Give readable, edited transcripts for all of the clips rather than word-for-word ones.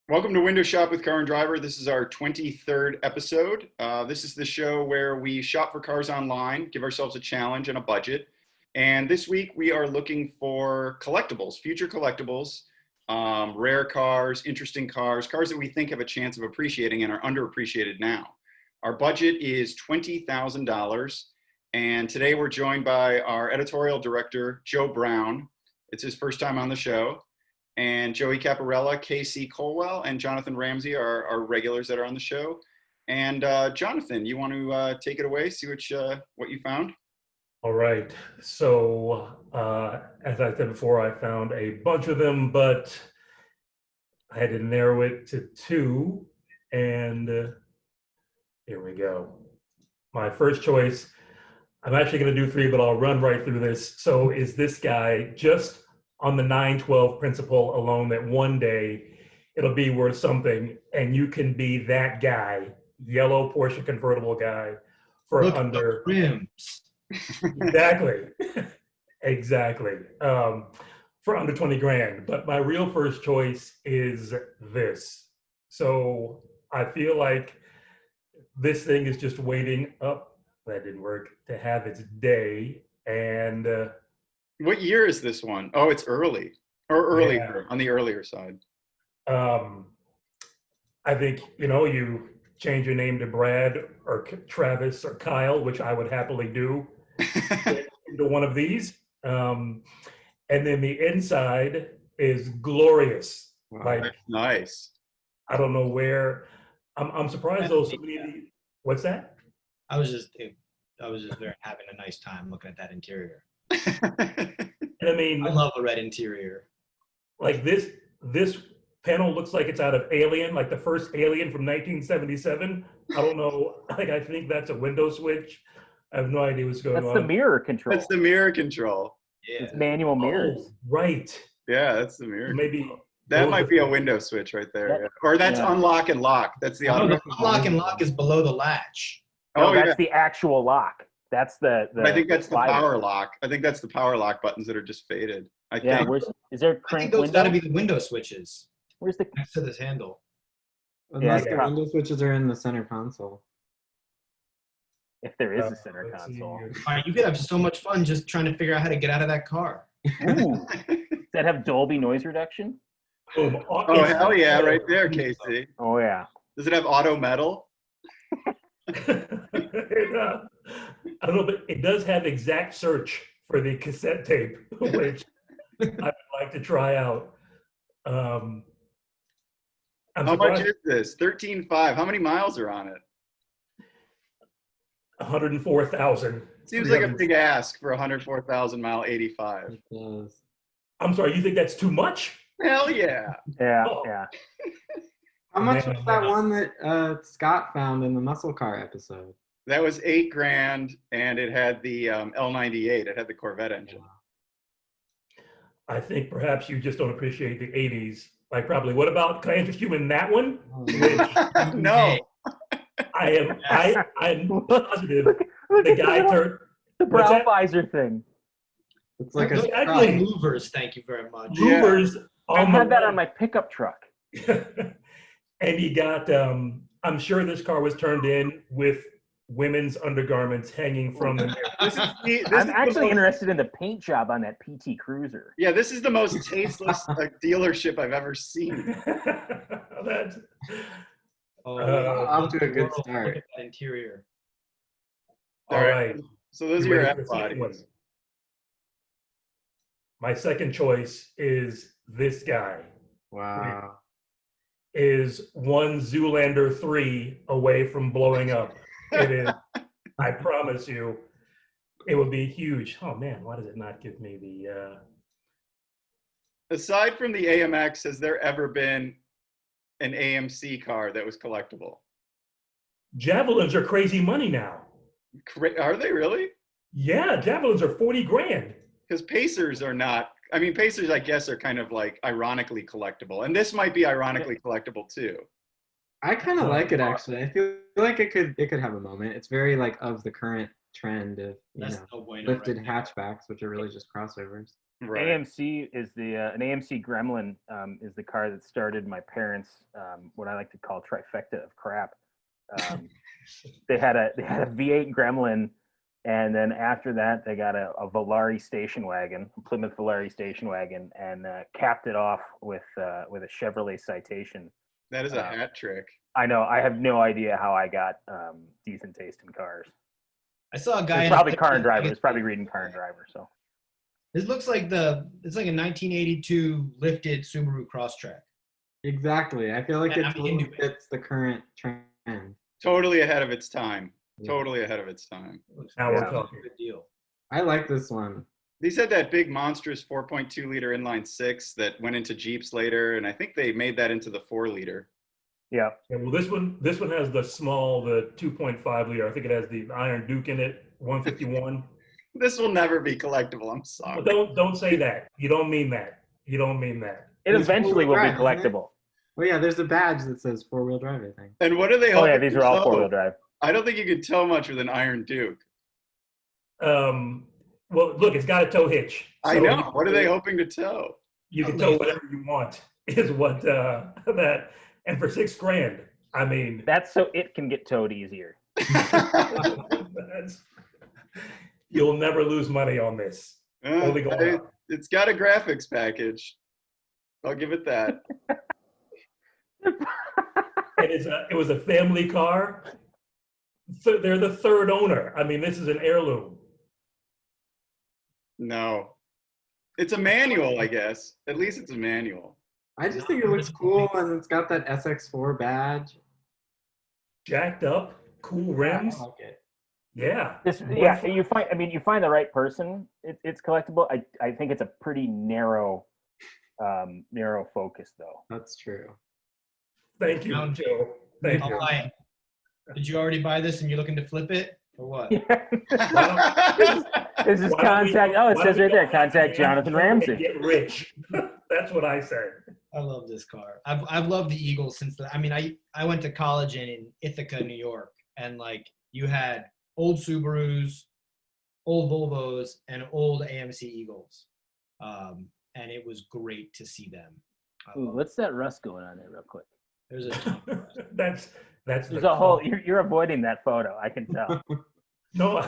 Welcome to Window Shop with Car and Driver. This is our 23rd episode. This is the show where we shop for cars online, give ourselves a challenge and a budget. And this week we are looking for collectibles, future collectibles, rare cars, interesting cars, cars that we think have a chance of appreciating and are underappreciated now. Our budget is $20,000. And today we're joined by our editorial director, Joe Brown. It's his first time on the show. And Joey Caparella, Casey Colwell, and Jonathan Ramsey are our regulars that are on the show. And Jonathan, you want to take it away, see what you found? All right. So as I said before, I found a bunch of them, but I had to narrow it to two. And here we go. My first choice, I'm actually going to do three, but I'll run right through this. So is this guy just on the 912 principle alone that one day it'll be worth something and you can be that guy, yellow Porsche convertible guy for Look under rims. Exactly. Exactly. For under 20 grand. But my real first choice is this. So I feel like this thing is just waiting up. That didn't work, to have its day. And what year is this one? Oh, it's early, or earlier, on the earlier side. I think, you change your name to Brad or Travis or Kyle, which I would happily do, into one of these. And then the inside is glorious. Wow, like, that's nice. I don't know where. I'm surprised though. So many of these, what's that? I was just there having a nice time looking at that interior. And I mean, I love a red interior. Like this panel looks like it's out of Alien, like the first Alien from 1977. I don't know. I think that's a window switch. I have no idea what's going on. That's the mirror control. That's the mirror control. Yeah. It's manual mirrors. Oh, right. Yeah, that's the mirror. Maybe that might be a window switch right there. Yeah. Or that's unlock and lock. That's the auto. Unlock and lock is below the latch. No, that's the actual lock. That's the I think that's the power lock. I think that's the power lock buttons that are just faded. I think. Is there crank I think those got to be the window switches. Where's the next to this handle? Unless the window switches are in the center console. If there is a center console. All right, you could have so much fun just trying to figure out how to get out of that car. Ooh. Does that have Dolby noise reduction? Oh hell yeah, right there, Casey. Oh yeah. Does it have auto metal? I don't know, but it does have exact search for the cassette tape, which I'd like to try out. How much is this? 13.5. How many miles are on it? 104,000. Seems like a big ask for a 104,000 mile 85. I'm sorry, you think that's too much? Hell yeah. Yeah, Oh. yeah. How much was that one that Scott found in the muscle car episode? That was $8,000, and it had the L98. It had the Corvette engine. I think perhaps you just don't appreciate the 80s. Like probably, what about, can I interest you in that one? Which, No. I'm positive the guy turned. The brown visor thing. It's like Exactly. Louvers, thank you very much. Louvers. I had that on my pickup truck. And he got, I'm sure this car was turned in with women's undergarments hanging from the mirror. I'm actually interested in the paint job on that PT Cruiser. Yeah, this is the most tasteless dealership I've ever seen. That's, off to a good start. Look at that interior. all right. So those are You your ready F for the second bodies. one? My second choice is this guy. Wow. Is one Zoolander 3 away from blowing up. It is, I promise you, it would be huge. Oh man, why does it not give me the... Aside from the AMX, has there ever been an AMC car that was collectible? Javelins are crazy money now. Are they really? Yeah, Javelins are 40 grand. Because Pacers are not. I mean, Pacers, I guess, are kind of like ironically collectible. And this might be ironically collectible too. I kind of like it actually. I feel like it could have a moment. It's very like of the current trend of That's know, no bueno. lifted right there. hatchbacks, which are really just crossovers. Right. AMC is an AMC Gremlin is the car that started my parents' what I like to call trifecta of crap. They had a V8 Gremlin, and then after that they got a Volare station wagon, a Plymouth Volare station wagon, and capped it off with a Chevrolet Citation. That is a hat trick. I know. I have no idea how I got decent taste in cars. I saw a guy. It's in a probably picture- Car and Driver. It's probably reading Car and Driver. So This looks like it's like a 1982 lifted Subaru Crosstrek. Exactly. I feel like And it I'm totally into it. fits the current trend. Totally ahead of its time. Yeah. Totally ahead of its time. Looks Now we're like a talking. good deal. I like this one. These had that big monstrous 4.2 liter inline six that went into Jeeps later, and I think they made that into the 4 liter. yeah, Yeah, well, this one has the 2.5 liter. I think it has the Iron Duke in it, 151. This will never be collectible. I'm sorry. But don't say that. You don't mean that. You don't mean that. it It's eventually will be four-wheel drive, isn't it? collectible. Well, yeah, there's a badge that says 4-wheel drive, I think. And what are they? Oh yeah, hoping these to are all tow? 4-wheel drive. I don't think you could tow much with an Iron Duke. Well, look, it's got a tow hitch. I So know. you- What are they hoping to tow? You can tow whatever you want. Is what that. And for $6,000, I mean, That's so it can get towed easier. that's, you'll never lose money on this. Only going up. It's got a graphics package. I'll give it that. It was a family car. So they're the third owner. I mean, this is an heirloom. No. It's a manual, I guess. At least it's a manual. I just think it looks cool, and it's got that SX4 badge. Jacked up, cool rims. I like it. Yeah. Yeah, you find the right person. It's collectible. I think it's a pretty narrow focus though. That's true. Thank you, Joe. Thank I'll you. buy it. Did you already buy this and you're looking to flip it or what? This is Why don't we contact. go- Oh, it why says don't we right there. go Contact Jonathan Ramsey. Get rich. That's what I said. I love this car. I've loved the Eagles since I went to college in Ithaca, New York, and like you had old Subarus, old Volvos, and old AMC Eagles, and it was great to see them. Ooh, what's that rust going on there, real quick? There's a That's There's the a whole. call. You're avoiding that photo. I can tell. No,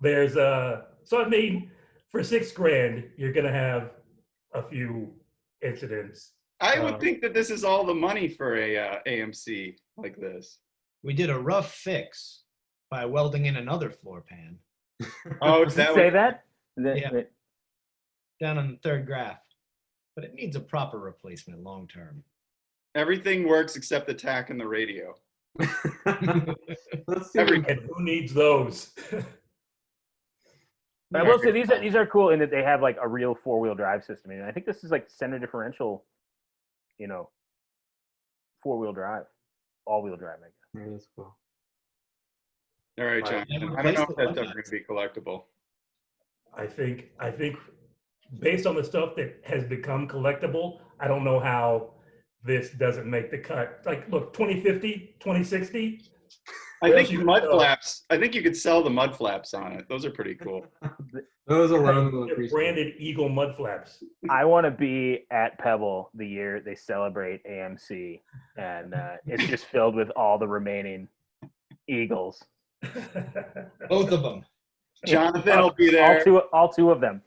there's so I mean, for $6,000, you're gonna have a few incidents. I would think that this is all the money for a AMC like this. we did a rough fix by welding in another floor pan Oh, Does is it that say what? that? Yeah. down on the third graph, but it needs a proper replacement long term. Everything works except the tack and the radio. Let's see. Every- And who needs those? But I will say these are cool in that they have like a real 4-wheel drive system. And I think this is like center differential, 4-wheel drive, all-wheel drive. I guess. That is cool. All right, Right. Jonathan. I don't know if that's ever going to be collectible. I think based on the stuff that has become collectible, I don't know how this doesn't make the cut. Like, look, 2050, 2060. I What think else you mud can sell? flaps. I think you could sell the mud flaps on it. Those are pretty cool. Those alone will They're appreciate. branded Eagle mud flaps. I want to be at Pebble the year they celebrate AMC, and it's just filled with all the remaining Eagles. Both of them. Jonathan will be there. All two of them.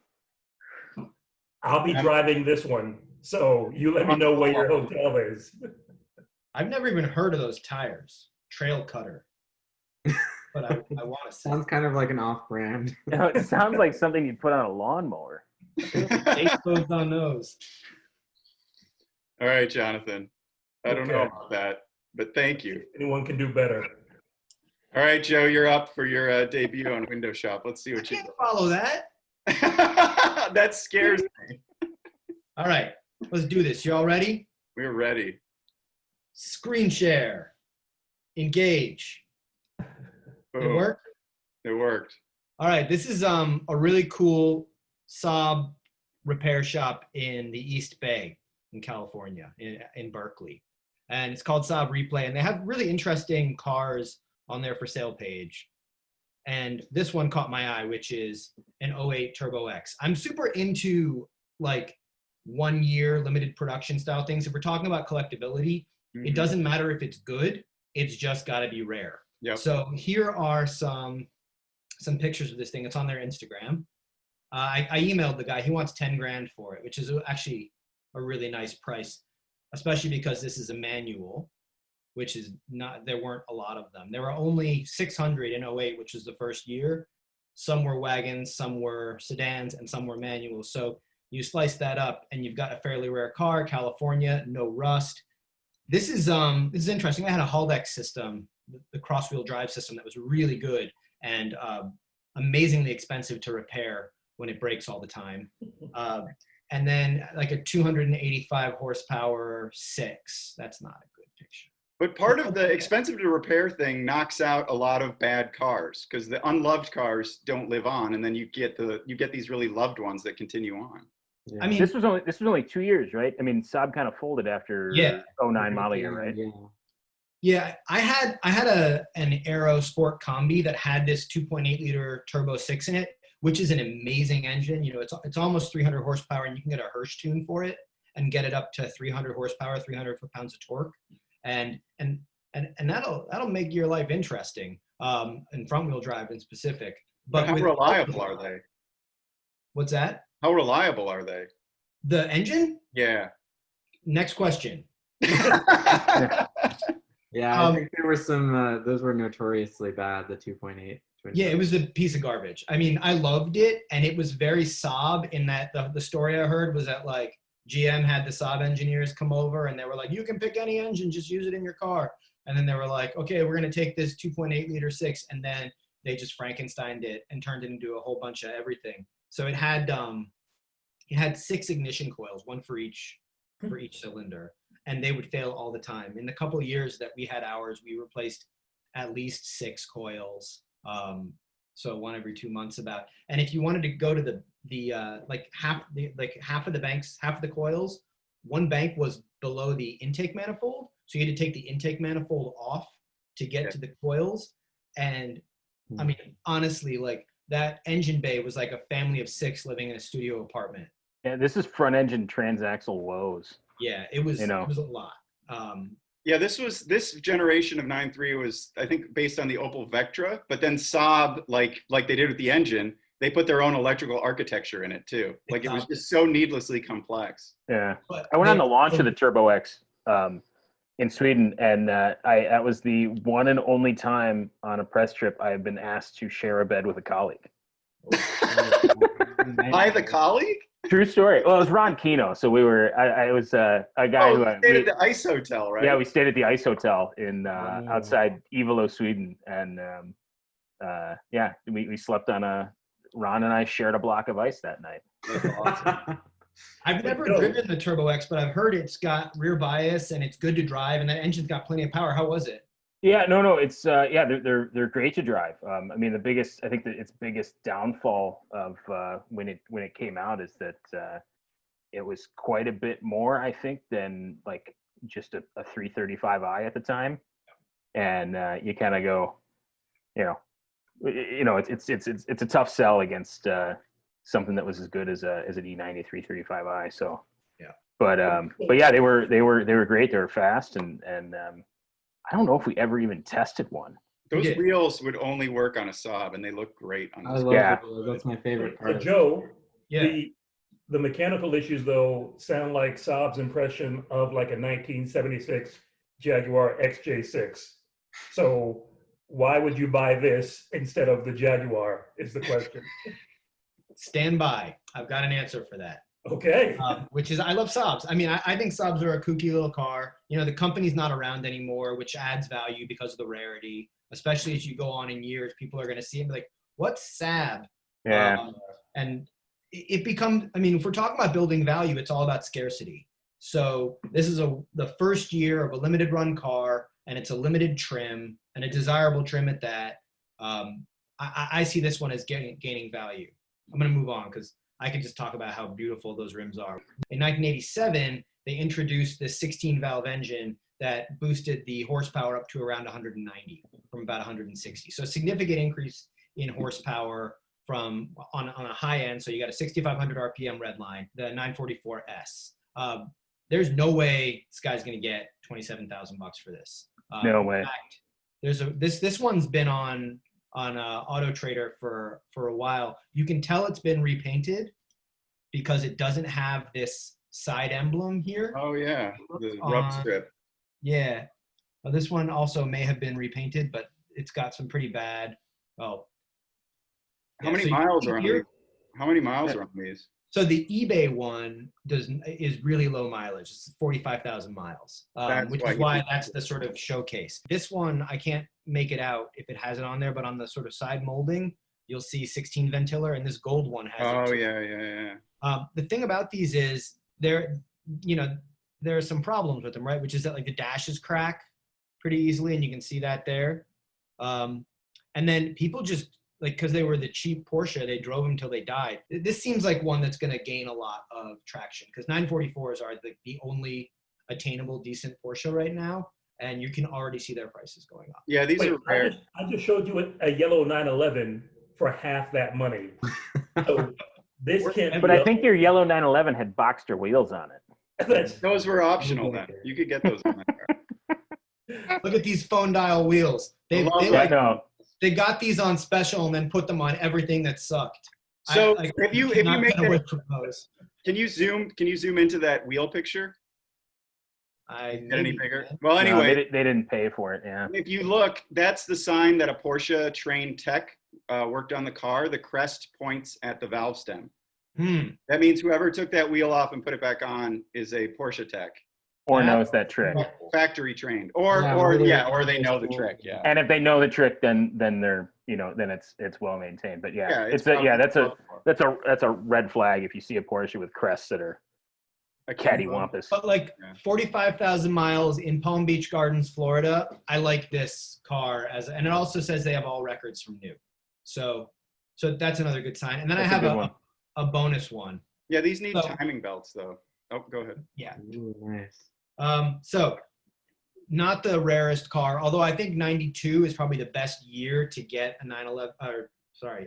I'll be driving this one, so you let me know where your hotel is. I've never even heard of those tires. Trail cutter. But I want to say. Sounds kind of like an off-brand. It sounds like something you'd put on a lawnmower. Date closed on those. All right, Jonathan. I don't know Okay. about that, but thank you. Anyone can do better. All right, Joe, you're up for your debut on Window Shop. Let's see I what you can't follow that. That scares me. All right, let's do this. You all ready? We're ready. Screen share. Engage. It Boom. work? It worked. All right, this is a really cool Saab repair shop in the East Bay in California, in Berkeley. And it's called Saab Replay, and they have really interesting cars on their for sale page. And this one caught my eye, which is an '08 Turbo X. I'm super into like 1 year limited production style things. If we're talking about collectability, it doesn't matter if it's good, it's just got to be rare. Yep. So here are some pictures of this thing. It's on their Instagram. I emailed the guy. He wants 10 grand for it, which is actually a really nice price, especially because this is a manual, which is not, there weren't a lot of them. There were only 600 in '08, which was the first year. Some were wagons, some were sedans, and some were manuals. So you slice that up and you've got a fairly rare car, California, no rust. This is interesting. I had a Haldex system, the cross-wheel drive system, that was really good and amazingly expensive to repair when it breaks all the time. And then like a 285 horsepower 6. That's not a good picture. But part of the expensive to repair thing knocks out a lot of bad cars because the unloved cars don't live on, and then you get these really loved ones that continue on. Yeah. I mean, This was only 2 years, right? I mean, Saab kind of folded after 09 model year, right? Yeah. Yeah, I had an Aero Sport Combi that had this 2.8 liter turbo 6 in it, which is an amazing engine. You know, it's almost 300 horsepower, and you can get a Hirsch tune for it and get it up to 300 horsepower, 300 foot-pounds of torque, and that'll make your life interesting. And front-wheel drive in specific. But how reliable are they? What's that? How reliable are they? The engine? Yeah. Next question. Yeah, I think there were some, those were notoriously bad, the 2.8. Yeah, it was a piece of garbage. I mean, I loved it, and it was very Saab in that the story I heard was that, like, GM had the Saab engineers come over, and they were like, you can pick any engine, just use it in your car. And then they were like, okay, we're going to take this 2.8 liter 6, and then they just Frankensteined it and turned it into a whole bunch of everything. So it had 6 ignition coils, one for each cylinder, and they would fail all the time. In the couple of years that we had ours, we replaced at least 6 coils. So one every 2 months about. And if you wanted to go to the half of the banks, half of the coils, one bank was below the intake manifold. So you had to take the intake manifold off to get to the coils. And I mean, honestly, like that engine bay was like a family of 6 living in a studio apartment. Yeah, this is front engine transaxle woes. Yeah, it was, You know. it was a lot. Yeah, this generation of 9.3 was, I think, based on the Opel Vectra, but then Saab, like they did with the engine, they put their own electrical architecture in it too. Like it was just so needlessly complex. Yeah, But I went on the launch of the Turbo X in Sweden, and that was the one and only time on a press trip I have been asked to share a bed with a colleague. By the colleague? True story. Well, it was Ron Kino, so we were. I was a guy who stayed at the Ice Hotel, right? Yeah, we stayed at the Ice Hotel in outside Ivalo, Sweden, and yeah, we slept on Ron and I shared a block of ice that night. That's awesome. I've never driven the Turbo X, but I've heard it's got rear bias and it's good to drive, and that engine's got plenty of power. How was it? Yeah, no, it's they're great to drive. I mean, I think that its biggest downfall of when it came out is that it was quite a bit more, I think, than like just a 335i at the time, and you kind of go, it's a tough sell against something that was as good as an E90 335i. So yeah, but yeah, they were great. They were fast, and I don't know if we ever even tested one. Those wheels would only work on a Saab, and they look great on this. Yeah, that's my favorite part. But Joe, Yeah. The mechanical issues though sound like Saab's impression of like a 1976 Jaguar XJ6. So why would you buy this instead of the Jaguar is the question. Stand by. I've got an answer for that. Okay. Which is, I love Saabs. I mean, I think Saabs are a kooky little car. You know, the company's not around anymore, which adds value because of the rarity. Especially as you go on in years, people are going to see it and be like, what's Saab? Yeah. And it becomes, I mean, if we're talking about building value, it's all about scarcity. So this is the first year of a limited run car, and it's a limited trim and a desirable trim at that. I see this one as gaining value. I'm going to move on because I could just talk about how beautiful those rims are. In 1987, they introduced this 16-valve engine that boosted the horsepower up to around 190 from about 160. So a significant increase in horsepower from on a high end. So you got a 6,500 RPM redline, the 944S. There's no way this guy's going to get $27,000 for this. No way. In fact, there's this one's been on Auto Trader for a while. You can tell it's been repainted because it doesn't have this side emblem here. Oh yeah, the rub strip. Yeah. Well, this one also may have been repainted, but it's got some pretty bad. Oh. How many miles are on these? How many miles are on these? So the eBay one is really low mileage. It's 45,000 miles, which is why that's the sort of showcase. This one, I can't make it out if it has it on there, but on the sort of side molding, you'll see 16 ventiller, and this gold one has it. Oh, yeah. The thing about these is there are some problems with them, right? Which is that like the dashes crack pretty easily, and you can see that there. And then people just, like, because they were the cheap Porsche, they drove them till they died. This seems like one that's going to gain a lot of traction because 944s are the only attainable decent Porsche right now, and you can already see their prices going up. Yeah, these are rare. I just showed you a yellow 911 for half that money. So this can't. But I think your yellow 911 had Boxster wheels on it. Those were optional then. You could get those on that car. Look at these phone dial wheels. They got these on special and then put them on everything that sucked. So if you make that, can you zoom into that wheel picture? Get any bigger? Well, anyway, no, they didn't pay for it. Yeah. If you look, that's the sign that a Porsche trained tech worked on the car. The crest points at the valve stem. That means whoever took that wheel off and put it back on is a Porsche tech. Or knows that trick. Factory trained. Or they know the trick. Yeah. And if they know the trick, then they're, then it's well maintained. But that's a red flag if you see a Porsche with crests that are cattywampus. But like 45,000 miles in Palm Beach Gardens, Florida. I like this car and it also says they have all records from new. So that's another good sign. And then I have a bonus one. Yeah, these need timing belts though. Oh, go ahead. Yeah. Ooh, nice. So not the rarest car, although I think 92 is probably the best year to get a 911,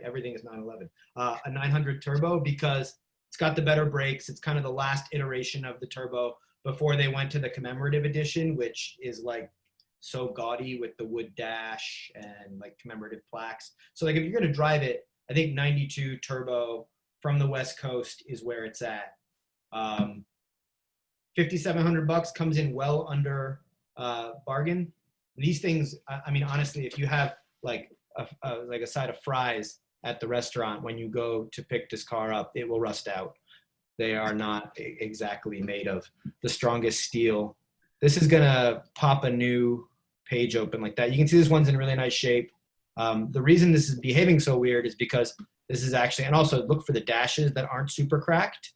everything is 911, a 900 turbo because it's got the better brakes. It's kind of the last iteration of the turbo before they went to the commemorative edition, which is like so gaudy with the wood dash and like commemorative plaques. So like if you're going to drive it, I think 92 turbo from the West Coast is where it's at. $5,700 comes in well under bargain. These things, I mean, honestly, if you have like a side of fries at the restaurant when you go to pick this car up, it will rust out. They are not exactly made of the strongest steel. This is gonna pop a new page open like that. You can see this one's in really nice shape. The reason this is behaving so weird is because this is actually, and also look for the dashes that aren't super cracked.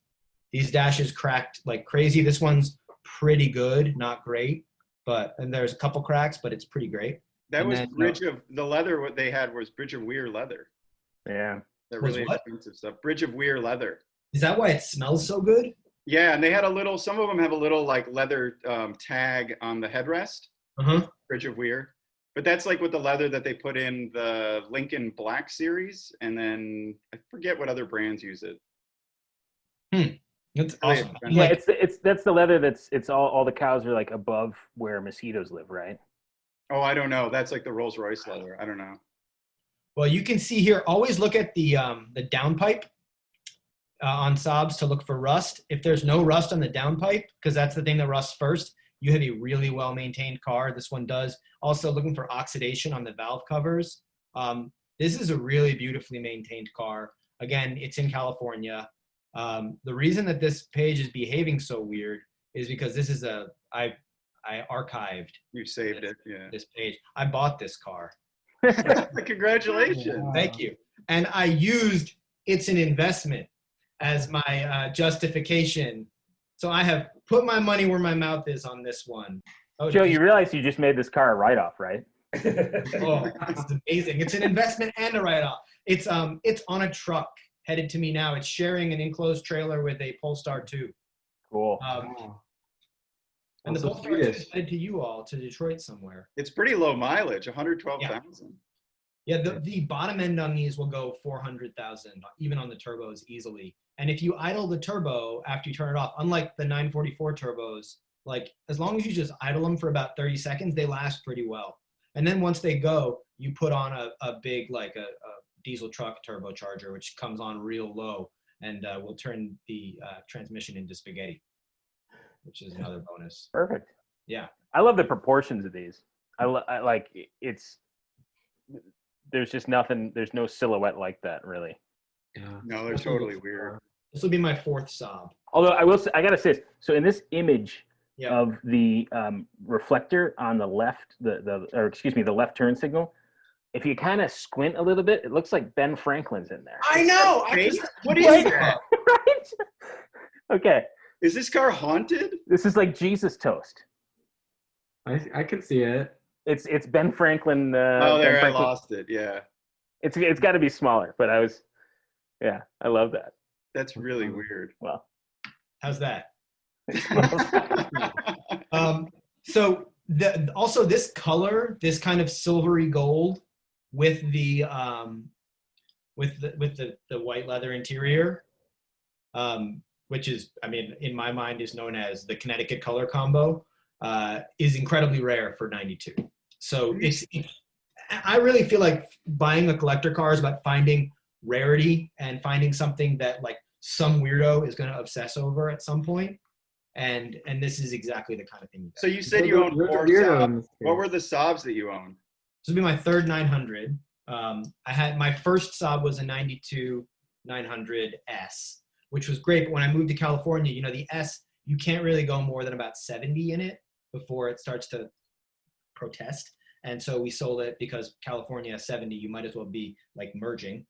These dashes cracked like crazy. This one's pretty good, not great, and there's a couple cracks, but it's pretty great. That was Bridge of the leather. What they had was Bridge of Weir leather. Yeah, they're really expensive stuff. Bridge of Weir leather. Is that why it smells so good? Yeah, and they had some of them have a little like leather tag on the headrest. Bridge of Weir, but that's like with the leather that they put in the Lincoln Black series, and then I forget what other brands use it. That's awesome. Yeah, that's the leather it's all the cows are like above where mosquitoes live, right? Oh, I don't know. That's like the Rolls Royce leather. I don't know. Well, you can see here, always look at the downpipe on Saabs to look for rust. If there's no rust on the downpipe, because that's the thing that rusts first, you have a really well-maintained car. This one does. Also looking for oxidation on the valve covers. This is a really beautifully maintained car. Again, it's in California. The reason that this page is behaving so weird is because this is I archived. You saved it, yeah. This page. I bought this car. Congratulations. Thank you. And I used it's an investment as my justification. So I have put my money where my mouth is on this one. Oh, Joe, you realize you just made this car a write-off, right? Oh, it's amazing. It's an investment and a write-off. It's on a truck headed to me now. It's sharing an enclosed trailer with a Polestar 2. Cool. And the Polestar 2 is headed to you all, to Detroit somewhere. It's pretty low mileage, 112,000. Yeah, the bottom end on these will go 400,000, even on the turbos easily. And if you idle the turbo after you turn it off, unlike the 944 turbos, like as long as you just idle them for about 30 seconds, they last pretty well. And then once they go, you put on a big, like a diesel truck turbocharger, which comes on real low and will turn the transmission into spaghetti, which is another bonus. Perfect. Yeah. I love the proportions of these. I like it's. There's just nothing. There's no silhouette like that, really. Yeah. No, they're totally weird. This will be my 4th Saab. Although I will say, I gotta say this. So in this image Yeah. of the reflector on the left, the left turn signal, if you kind of squint a little bit, it looks like Ben Franklin's in there. I know. What is that? Right? Okay. Is this car haunted? This is like Jesus toast. I can see it. It's Ben Franklin. Oh, there, Ben I Franklin. lost it. Yeah. It's got to be smaller, but I love that. That's really weird. Well, How's that? So also this color, this kind of silvery gold with the white leather interior, which is, I mean, in my mind is known as the Connecticut color combo, is incredibly rare for 92. So I really feel like buying a collector car is about finding rarity and finding something that like some weirdo is going to obsess over at some point. And this is exactly the kind of thing. So you said you owned You're the four weirdo Saab. in this What case. were the Saabs that you owned? This will be my 3rd 900. I had my first Saab was a 92 900S, which was great. But when I moved to California, you know, the S, you can't really go more than about 70 in it before it starts to protest. And so we sold it because California 70, you might as well be like merging.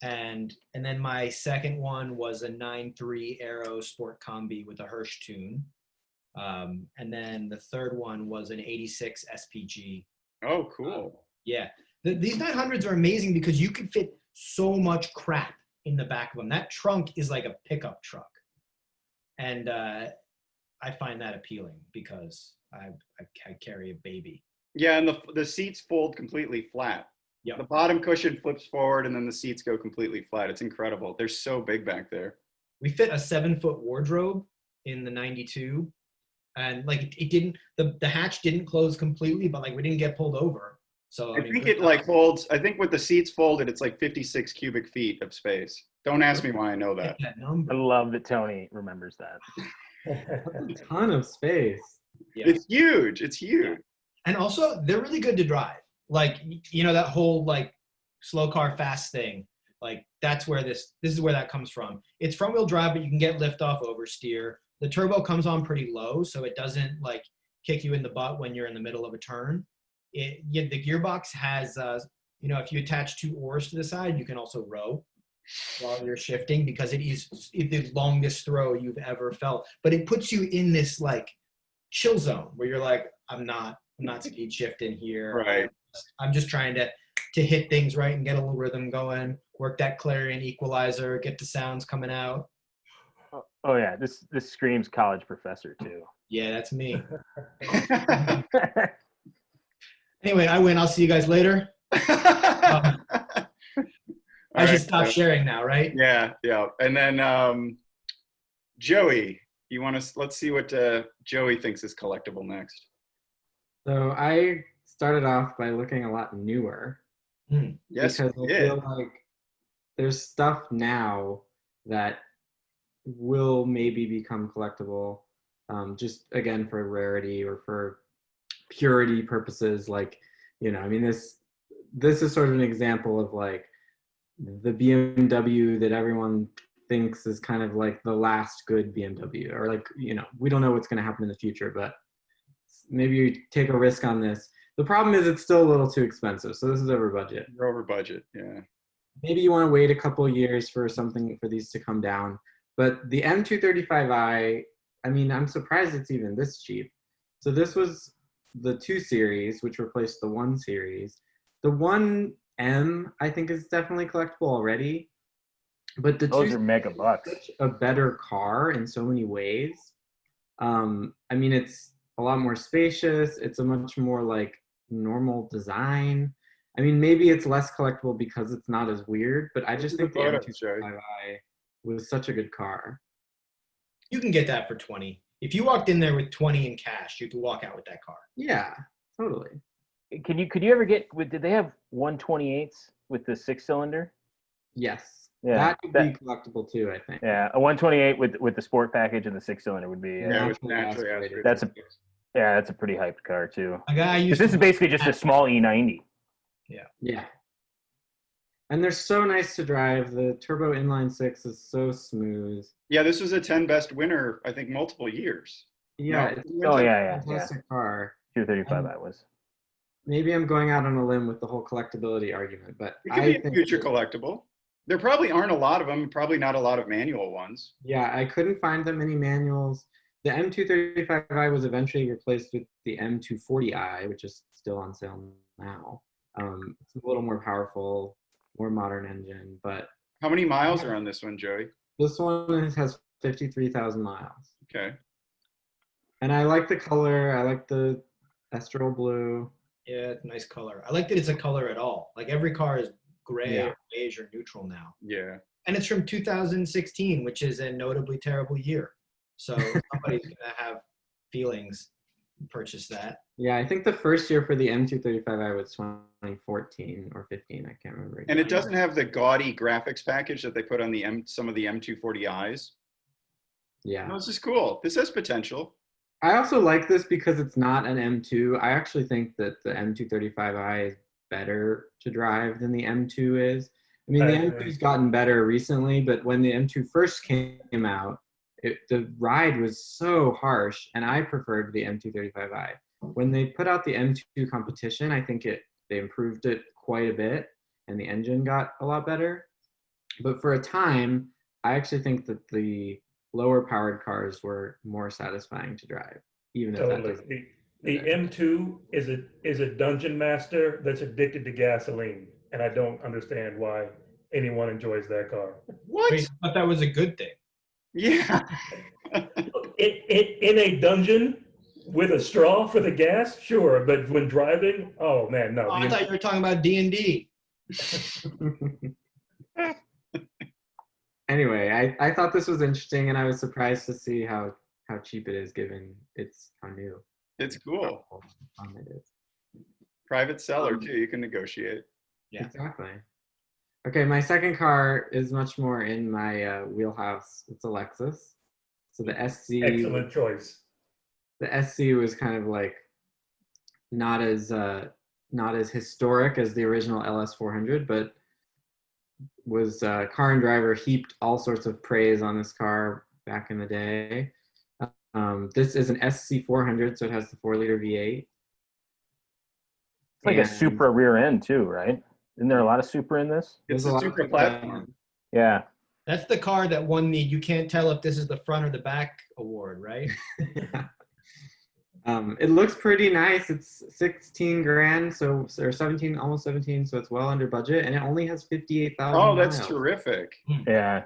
And then my second one was a 9.3 Aero Sport Combi with a Hirsch tune. And then the third one was an 86 SPG. Oh, cool. Yeah. These 900s are amazing because you can fit so much crap in the back of them. That trunk is like a pickup truck. And I find that appealing because I carry a baby. Yeah, and the seats fold completely flat. Yeah. The bottom cushion flips forward, and then the seats go completely flat. It's incredible. They're so big back there. We fit a 7-foot wardrobe in the 92. And like it didn't, the hatch didn't close completely, but like we didn't get pulled over. So I think it like holds, I think with the seats folded, it's like 56 cubic feet of space. Don't ask me why I know that. that number. I love that Tony remembers that. That's a ton of space. Yeah. It's huge. It's huge. And also they're really good to drive. Like, you know, that whole like slow car fast thing, like that's where this is where that comes from. It's front wheel drive, but you can get lift off oversteer. The turbo comes on pretty low, so it doesn't like kick you in the butt when you're in the middle of a turn. The gearbox has, you know, if you attach 2 oars to the side, you can also row while you're shifting because it is the longest throw you've ever felt. But it puts you in this like chill zone where you're like, I'm not speed shifting here. Right. I'm just trying to hit things right and get a little rhythm going, work that clarion equalizer, get the sounds coming out. Oh yeah, this screams college professor too. Yeah, that's me. Anyway, I win. I'll see you guys later. I should stop sharing now, right? Yeah, yeah. And then Joey, let's see what Joey thinks is collectible next. So I started off by looking a lot newer. Yes, because we I did. feel like there's stuff now that will maybe become collectible, just again for rarity or for purity purposes. Like, you know, I mean, this is sort of an example of like the BMW that everyone thinks is kind of like the last good BMW, or like, you know, we don't know what's going to happen in the future, but maybe you take a risk on this. The problem is it's still a little too expensive, so this is over budget. You're over budget, yeah. Maybe you want to wait a couple of years for these to come down. But the M235i, I mean, I'm surprised it's even this cheap. So this was the 2 Series, which replaced the 1 Series. The 1M, I think, is definitely collectible already. But the Those 2 are mega bucks. such a better car in so many ways. I mean, it's a lot more spacious. It's a much more like normal design. I mean, maybe it's less collectible because it's not as weird, but I just think the photos, Joey. M235i was such a good car. You can get that for 20. If you walked in there with 20 in cash, you could walk out with that car. Yeah, totally. Could you ever get? Did they have 128s with the 6-cylinder? Yes. Yeah, That could be collectible too, I think. Yeah, a 128 with the sport package and the 6-cylinder would be. Yeah, it was Naturally naturally aspirated. aspirated. That's a pretty hyped car too. A guy I 'Cause used this to is basically just a small E90. Yeah. And they're so nice to drive. The turbo inline six is so smooth. Yeah, this was a 10 best winner, I think, multiple years. Yeah, No, it's Oh a yeah. fantastic car. 235 that was. Maybe I'm going out on a limb with the whole collectability argument, but It could I be a think future that- collectible. There probably aren't a lot of them, probably not a lot of manual ones. Yeah, I couldn't find that many manuals. The M235i was eventually replaced with the M240i, which is still on sale now. It's a little more powerful, more modern engine, but How many miles are on this one, Joey? this one has 53,000 miles. Okay. And I like the color. I like the Estral blue. Yeah, nice color. I like that it's a color at all. Like every car is gray Yeah. or beige or neutral now. Yeah. And it's from 2016, which is a notably terrible year. So somebody's going to have feelings purchase that. Yeah, I think the first year for the M235i was 2014 or 15. I can't remember. And it exactly. doesn't have the gaudy graphics package that they put on some of the M240i's. Yeah. No, this is cool. This has potential. I also like this because it's not an M2. I actually think that the M235i is better to drive than the M2 is. I mean, the M2's gotten better recently, but when the M2 first came out, the ride was so harsh, and I preferred the M235i. When they put out the M2 competition, I think they improved it quite a bit, and the engine got a lot better. But for a time, I actually think that the lower powered cars were more satisfying to drive, even if that Totally. doesn't. The M2 is a dungeon master that's addicted to gasoline, and I don't understand why anyone enjoys that car. What? Wait, I thought that was a good thing. Yeah. In a dungeon with a straw for the gas, sure, but when driving, oh man, no. Oh, I thought you were talking about D&D. Anyway, I thought this was interesting, and I was surprised to see how cheap it is given how new It's cool. it is. Private seller, too. You can negotiate. Yeah. Exactly. Okay, my second car is much more in my wheelhouse. It's a Lexus. So the SC. Excellent choice. The SC was kind of like not as historic as the original LS400, but was Car and Driver heaped all sorts of praise on this car back in the day. This is an SC400, so it has the 4-liter V8. It's like a Supra rear end too, right? Isn't there a lot of Supra in this? It's There's a lot super of platform. Yeah. That's the car that won the you can't tell if this is the front or the back award, right? It looks pretty nice. It's 16 grand, or 17, almost 17, so it's well under budget, and it only has 58,000 Oh, that's miles. terrific. Yeah.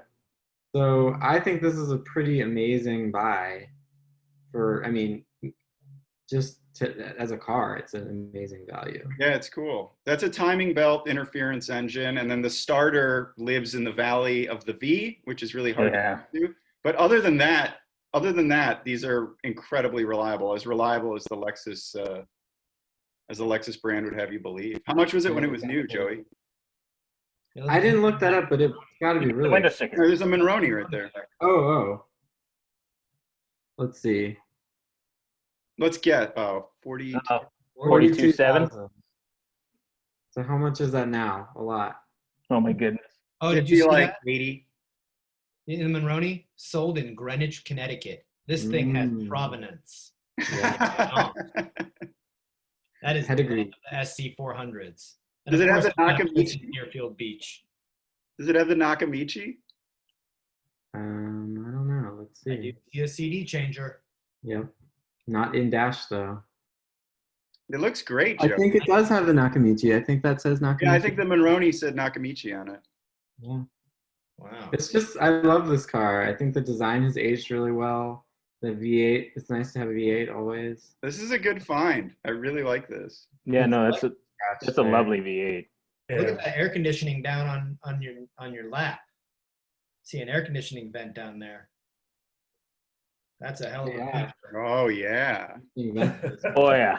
So I think this is a pretty amazing buy as a car, it's an amazing value. Yeah, it's cool. That's a timing belt interference engine, and then the starter lives in the valley of the V, which is really hard to do. But other than that, these are incredibly reliable as the Lexus brand would have you believe. How much was it when it was new, Joey? I didn't look that up, but it's got to be really. Window sticker. There's a Monroney right there. Oh. Let's see. Let's get 40. 42.7. So how much is that now? A lot. Oh my goodness. Oh, It'd did you be see like that? 80. In the Monroney, sold in Greenwich, Connecticut. This thing has provenance. That is Pedigree. the SC400s. Does it have the Nakamichi? Deerfield Beach. Does it have the Nakamichi? I don't know. Let's I do see. see a CD changer. Yep. Not in dash though. It looks great, Joe. I think it does have the Nakamichi. I think that says Nakamichi. Yeah, I think the Monroney said Nakamichi on it. Yeah. Wow. It's just, I love this car. I think the design has aged really well. The V8, it's nice to have a V8 always. This is a good find. I really like this. Yeah, no, that's attached That's a there. lovely V8. Look Yeah. at that air conditioning down on your lap. See an air conditioning vent down there. That's a hell of a Yeah. feature. Oh yeah. Oh yeah.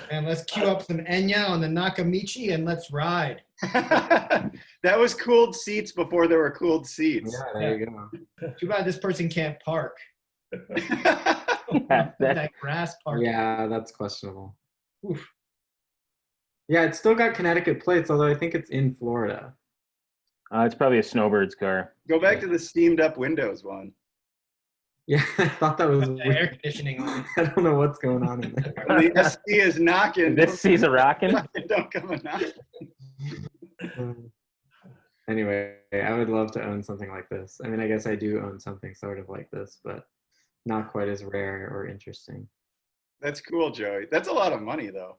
And let's cue up some Enya on the Nakamichi and let's ride. That was cooled seats before there were cooled seats. Yeah, there you go. Too bad this person can't park. Yeah, That grass park. Yeah, that's questionable. Oof. Yeah, it's still got Connecticut plates, although I think it's in Florida. It's probably a Snowbird's car. Go back to the steamed up windows one. Yeah, I thought that was The weird. air conditioning on. I don't know what's going on in there. When the SC is knocking. This sees a rockin'. Don't come a knocking. Anyway, I would love to own something like this. I mean, I guess I do own something sort of like this, but not quite as rare or interesting. That's cool, Joey. That's a lot of money though.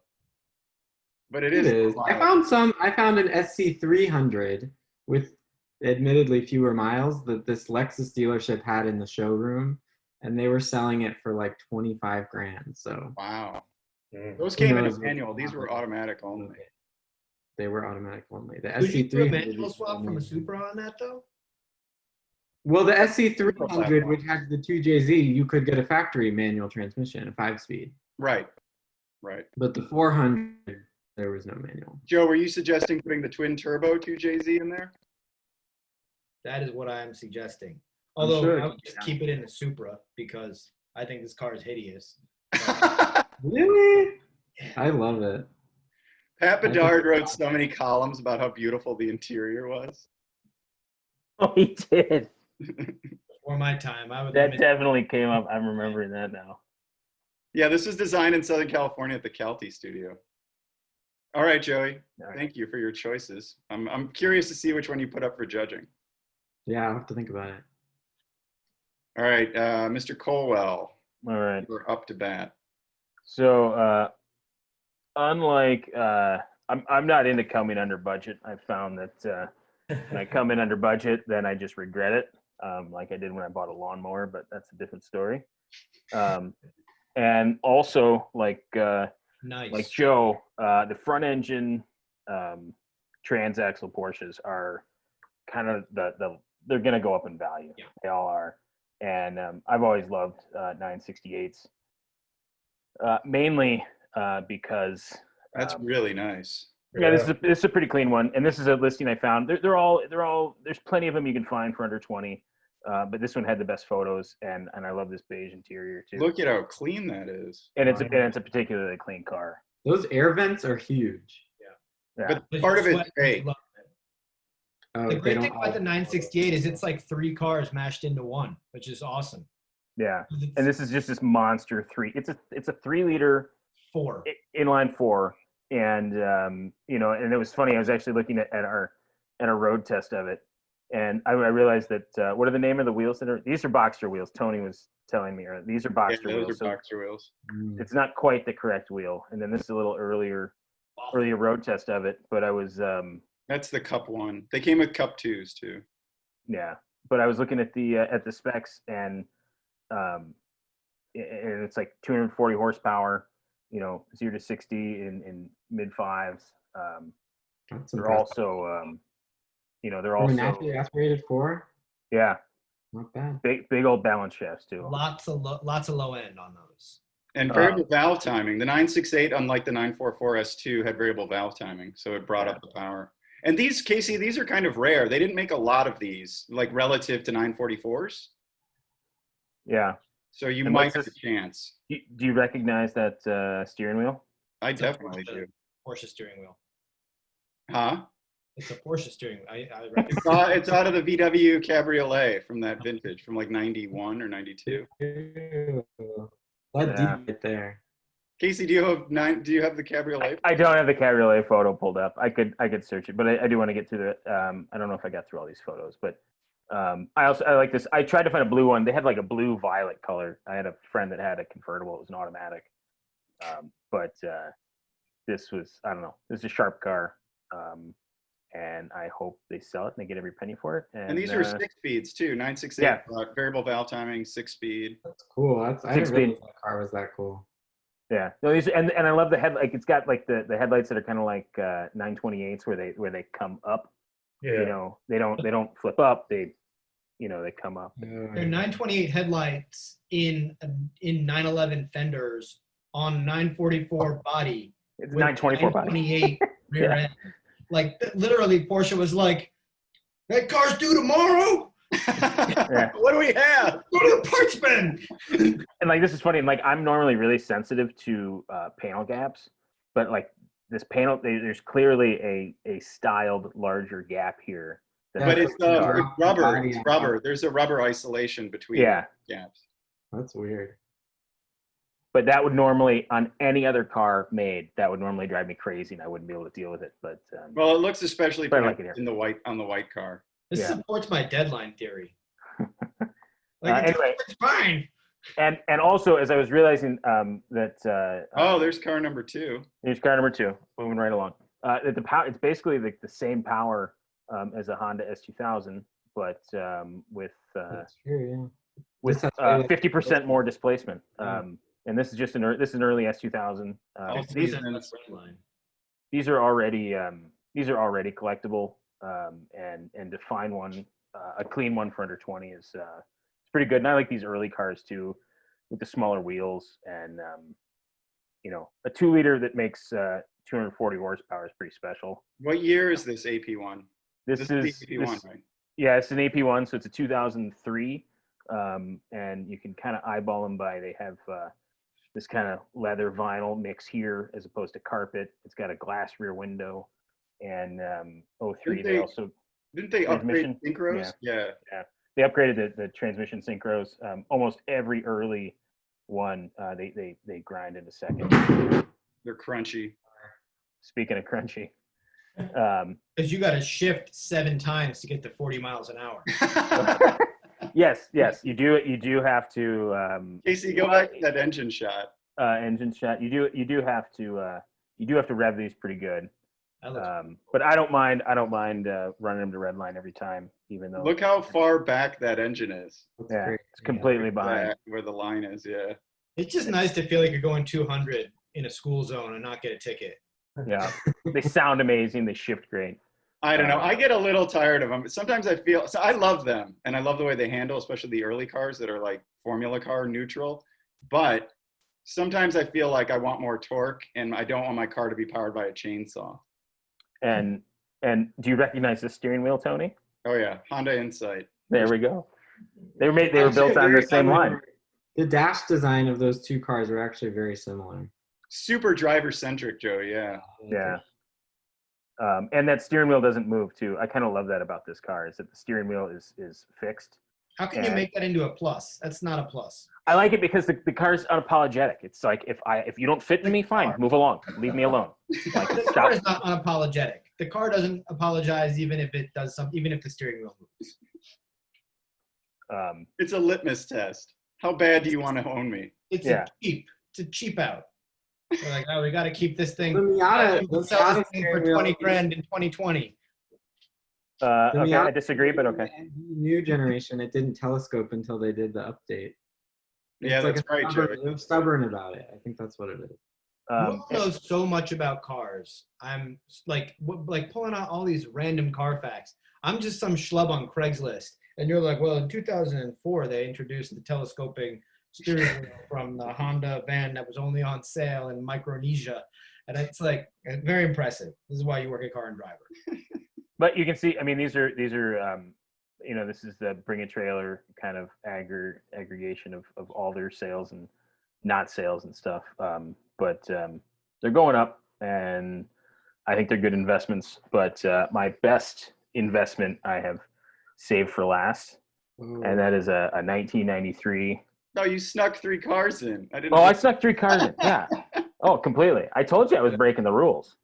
But it It is. is. I found an SC300 with admittedly fewer miles that this Lexus dealership had in the showroom, and they were selling it for like 25 grand. So Wow. Mm. Those came in knows a what manual. will These were happen. automatic only. They were automatic only. The Could you do a SC300 manual is swap from a only- Supra on that though? Well, the SC300, platform. which had the 2JZ, you could get a factory manual transmission, a 5-speed. Right. Right. But the 400, there was no manual. Joe, were you suggesting putting the twin turbo 2JZ in there? That is what I am suggesting. I'm Although sure I it would just can. keep it in the Supra because I think this car is hideous. Really? I love it. Pat I think- Bedard wrote so many columns about how beautiful the interior was. Oh, he did. Before my time, I would That limit definitely came up. I'm remembering that now. Yeah, this was designed in Southern California at the Calty studio. All right, Joey. All right. Thank you for your choices. I'm curious to see which one you put up for judging. Yeah, I'll have to think about it. All right, Mr. Colwell, All right. you're up to bat. So, unlike, I'm not into coming under budget. I found that when I come in under budget, then I just regret it, like I did when I bought a lawnmower. But that's a different story. And also, like nice. Joe, the front engine transaxle Porsches are kind of they're going to go up in value. Yeah. They all are. And I've always loved 968s, mainly because That's really nice. yeah, this is a pretty clean one, and this is a listing I found. They're all there's plenty of them you can find for under 20, but this one had the best photos, and I love this beige interior too. Look at how clean that is. And it's a particularly clean car. Those air vents are huge. Yeah. But But part you of it's sweat- fake. Oh, The they great don't thing about the 968 is it's like 3 cars mashed into one, which is awesome. Yeah, It's and this is just this monster 3. It's a 3-liter 4. inline 4, and and it was funny. I was actually looking at our road test of it, and I realized that what are the name of the wheels that are? These are Boxster wheels. Tony was telling me, or these are Yeah, Boxster those wheels. are So boxer wheels. Mm. it's not quite the correct wheel. And then this is a little earlier road test of it, but I was That's the Cup one. They came with Cup 2s too. yeah, but I was looking at the specs, and it's like 240 horsepower, 0 to 60 in mid 5s. That's They're impressive. also they're For a also naturally aspirated 4, yeah, not bad. big old balance shafts too. Lots of low end on those. And variable valve timing. The 968, unlike the 944 S2, had variable valve timing, so it brought up the power. And these, Casey, these are kind of rare. They didn't make a lot of these, like relative to 944s. Yeah. So you And might what's have a this- chance. Do you recognize that steering wheel? I It's a definitely Porsche. do. Porsche steering wheel. Huh? It's a Porsche steering wheel. I It's out of the VW Cabriolet from that vintage, from like 91 or 92. Ew. That Yeah. deep right there. Casey, do you have the Cabriolet? I don't have the cabriolet photo pulled up. I could search it, but I do want to get to the. I don't know if I got through all these photos, but I like this. I tried to find a blue one. They had like a blue violet color. I had a friend that had a convertible. It was an automatic, but this was, I don't know. This is a sharp car, and I hope they sell it and they get every penny for it. And these are 6-speeds too. 968 yeah. variable valve timing, 6-speed. That's cool. I didn't Six-speed. realize that car was that cool. Yeah. No, these and I love the head. Like it's got like the headlights that are kind of like 928s where they come up. Yeah. You know, they don't flip up. They come up. They're 928 headlights in 911 fenders on 944 body. It's with 924 body. 928 rear Yeah. end. Like literally, Porsche was like, "That car's due tomorrow. Yeah. What do we have? Go to the parts bin." And like this is funny. Like I'm normally really sensitive to panel gaps, but like this panel, there's clearly a styled larger gap here. But it's Yeah. rubber. It's rubber. There's a rubber isolation between Yeah. gaps. That's weird. But that would normally, on any other car made, that would normally drive me crazy, and I wouldn't be able to deal with it. But Well, it looks especially But I like pronounced it in the white on the white car. This Yeah. supports my deadline theory. Like Anyway. it's fine. and also, as I was realizing that Oh, there's car number 2. here's car number 2, moving right along. That the power, it's basically the same power as a Honda S2000, but with That's true. with This has way less 50% more displacement. Yeah. And this is just an early S2000. These these are already collectible, and to find one, a clean one for under 20 is it's pretty good. And I like these early cars too, with the smaller wheels and a 2-liter that makes 240 horsepower is pretty special. What year is this AP1? This This is the AP1, right? yeah, it's an AP1, so it's a 2003, and you can kind of eyeball them by they have this kind of leather vinyl mix here as opposed to carpet. It's got a glass rear window, and 03 Didn't they they- also Didn't they upgrade Transmission? synchros? Yeah. they upgraded the transmission synchros. Almost every early one they grind into second. They're crunchy. Speaking of crunchy, Because you got to shift 7 times to get to 40 miles an hour. yes, you do have to Casey, go back to that engine shot. engine shot. You do have to rev these pretty good. That looks But I don't mind running them to red line every time, even though Look how far back that engine is. That's yeah, great. it's completely behind. Where the line is, yeah. It's just nice to feel like you're going 200 in a school zone and not get a ticket. Yeah, they sound amazing. They shift great. I don't know. I get a little tired of them. Sometimes I feel, so I love them and I love the way they handle, especially the early cars that are like formula car neutral. But sometimes I feel like I want more torque and I don't want my car to be powered by a chainsaw. And do you recognize the steering wheel, Tony? Oh yeah, Honda Insight. There we go. They were built on the same line. The dash design of those two cars are actually very similar. Super driver centric, Joe. Yeah. Yeah. And that steering wheel doesn't move too. I kind of love that about this car is that the steering wheel is fixed. How can you make that into a plus? That's not a plus. I like it because the car is unapologetic. It's like if you don't fit in me, fine, move along, leave me alone. Like, The car is not unapologetic. The car doesn't apologize even if it does something, even if the steering wheel moves. It's a litmus test. How bad do you want to own me? It's a cheap out. They're like, oh, we got to keep this thing. The Miata, We'll sell this thing for 20 grand in 2020. Okay, I disagree, but okay. The new generation, it didn't telescope until they did the update. Yeah, It's like that's right, Joey. they're stubborn about it. I think that's what it is. You knows so much about cars. I'm like pulling out all these random Carfax. I'm just some schlub on Craigslist, and you're like, well, in 2004 they introduced the telescoping steering wheel from the Honda van that was only on sale in Micronesia, and it's like very impressive. This is why you work at Car and Driver. But you can see, I mean, these are this is the Bring a Trailer kind of aggregation of all their sales and not sales and stuff. But they're going up, and I think they're good investments. But my best investment I have saved for last, and that is a 1993. No, you snuck 3 cars in. I didn't. Oh, I snuck 3 cars in. Yeah. Oh, completely. I told you I was breaking the rules.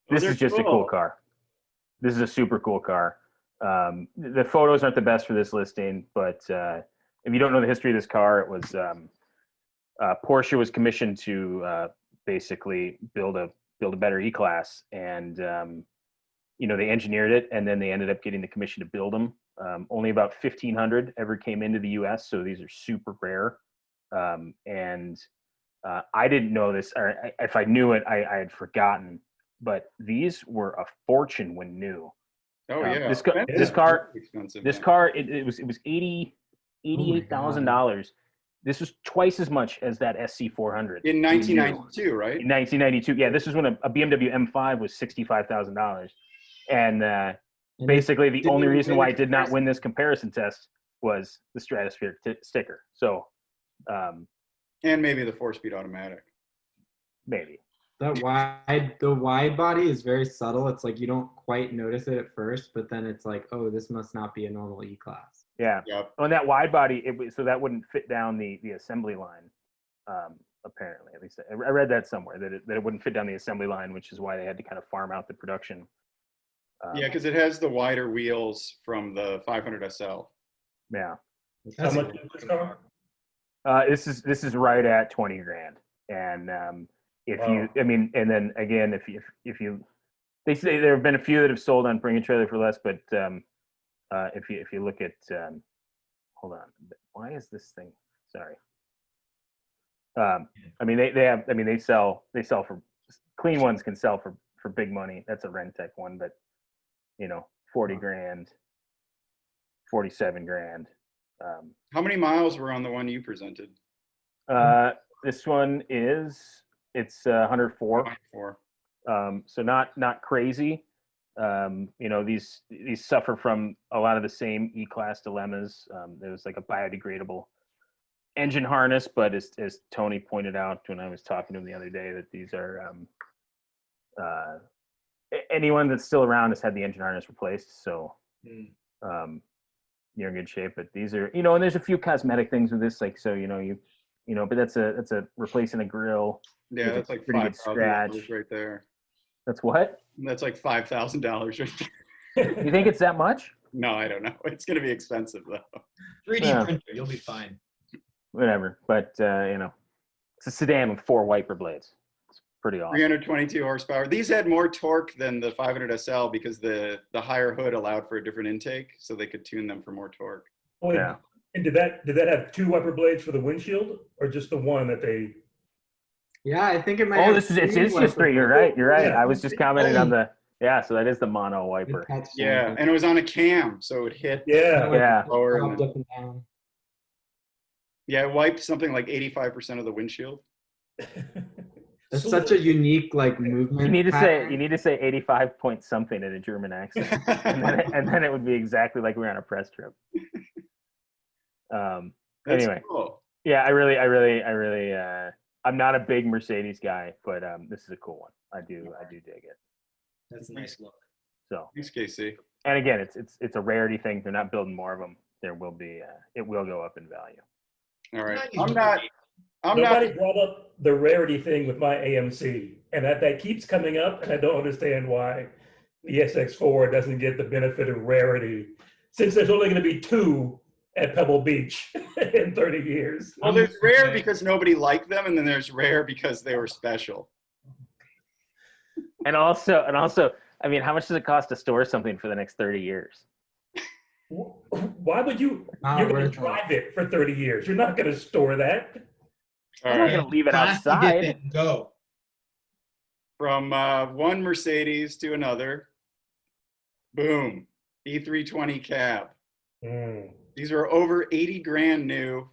This is just a cool car. This is a super cool car. The photos aren't the best for this listing, but if you don't know the history of this car, it was Porsche was commissioned to basically build a better E-Class, and they engineered it, and then they ended up getting the commission to build them. Only about 1,500 ever came into the U.S., so these are super rare. and I didn't know this, or if I knew it, I had forgotten. But these were a fortune when new. Oh yeah. This That's car, expensive, this man. car, it was $88,000. This was twice as much as that SC400 in 1992, right? In 1992, yeah. This was when a BMW M5 was $65,000, and And basically the didn't only even reason win why the it did not comparison. win this comparison test was the Stratosphere sticker. So And maybe the 4-speed automatic. maybe. The wide body is very subtle. It's like you don't quite notice it at first, but then it's like, oh, this must not be a normal E-Class. Yeah. Yep. On that wide body, so that wouldn't fit down the assembly line. Apparently, at least I read that somewhere that it wouldn't fit down the assembly line, which is why they had to kind of farm out the production. Yeah, because it has the wider wheels from the 500 SL. Yeah. How much is this car? This is right at 20 grand. And if you, I mean, and then again, if you, they say there have been a few that have sold on Bring a Trailer for Less, but if you look at, hold on, why is this thing? Sorry. I mean, they sell for, clean ones can sell for big money. That's a Rentec one, but 40 grand, 47 grand. How many miles were on the one you presented? This one it's 104. 104. So not crazy. These suffer from a lot of the same E-Class dilemmas. There's like a biodegradable engine harness, but as Tony pointed out when I was talking to him the other day, that these are anyone that's still around has had the engine harness replaced, so you're in good shape. But these are, and there's a few cosmetic things with this, like, so but that's a replacing a grill. Yeah, that's like pretty good $5,000 right there. That's what? That's like $5,000 right there. You think it's that much? No, I don't know. It's going to be expensive though. 3D printer, you'll be fine. Whatever, but it's a sedan with 4 wiper blades. It's pretty awesome. 322 horsepower. These had more torque than the 500 SL because the higher hood allowed for a different intake, so they could tune them for more torque. Oh, Yeah. And did that have 2 wiper blades for the windshield, or just the one that they? Yeah, I think it might. Oh, have it's three just wiper 3. You're right. You're right. Yeah. I was just commenting on the. Yeah, so that is the mono wiper. blades. Yeah, and it was on a cam, so it would hit Yeah. Yeah. lower. Popped up and down. Yeah, it wiped something like 85% of the windshield. It's such a unique movement. You need to pattern. say 85 point something in a German accent, and then it would be exactly like we were on a press trip. That's Anyway, cool. yeah, I really, I'm not a big Mercedes guy, but this is a cool one. I do dig it. That's a nice look. So, Thanks, Casey. and again, it's a rarity thing. They're not building more of them. There will be, it will go up in value. All right. Not I'm Nobody not. brought up the rarity thing with my AMC, and that keeps coming up, and I don't understand why the SX4 doesn't get the benefit of rarity, since there's only going to be 2 at Pebble Beach in 30 years. Well, there's rare because nobody liked them, and then there's rare because they were special. And also, I mean, how much does it cost to store something for the next 30 years? Why would you? Not You're going worth to it. drive it for 30 years. You're not going to store that. All I'm not right. gonna leave it Plastic dip outside. it and go. From one Mercedes to another. Boom. E320 cab. Mm. These were over 80 grand new,